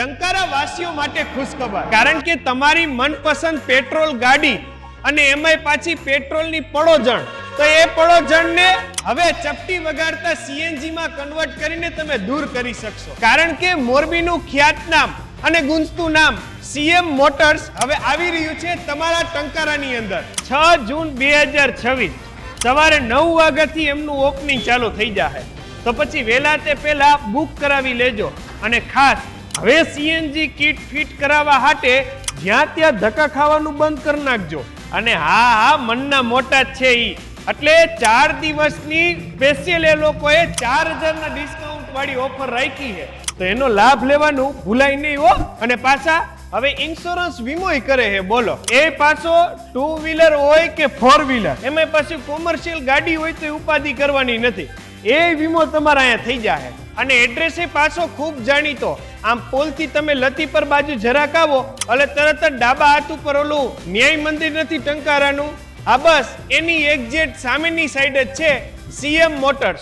ટંકારા વાસીઓ માટે ખુશખબર, કારણ કે તમારી મનપસંદ પેટ્રોલ ગાડી અને એમાંય પાછી પેટ્રોલની પડોજણ, તો એ પડોજણને હવે ચપટી વગાડતા સીએનજી માં કન્વર્ટ કરીને તમે દૂર કરી શકશો. કારણ કે મોરબીનું ખ્યાતનામ અને ગુંજતું નામ સીએમ મોટર્સ હવે આવી રહ્યું છે તમારા ટંકારાની અંદર. 6 જૂન 2026 સવારે 9 વાગ્યાથી એમનું ઓપનિંગ ચાલુ થઈ જશે. તો પછી વહેલા તે પહેલા બુક કરાવી લેજો. અને ખાસ હવે સીએનજી કિટ ફિટ કરાવવા હાટે જ્યાં ત્યાં ધક્કા ખાવાનું બંધ કરી નાખજો. અને હા, મનના મોટા જ છે ઈ, એટલે 4 દિવસની સ્પેશિયલ એ લોકોએ 4000 ના ડિસ્કાઉન્ટ વાળી ઓફર રાખી છે, તો એનો લાભ લેવાનું ભૂલાય નહીં હો. અને પાછા હવે ઇન્સ્યોરન્સ વીમોય કરે છે, બોલો. એ પાછો 2 વ્હીલર હોય કે 4 વ્હીલર, એમાં પાછી કોમર્શિયલ ગાડી હોય તો ઉપાધિ કરવાની નથી, એ વીમો તમારા અહીંયા થઈ જાય. અને એડ્રેસ એ પાછો ખૂબ જાણીતો, આમ પોલથી તમે લતીપર બાજુ જરાક આવો એટલે તરત જ ડાબા હાથ ઉપર ઓલું ન્યાય મંદિર નથી ટંકારાનું, આ બસ એની એક્ઝેક્ટ સામેની સાઈડ જ છે સીએમ મોટર્સ.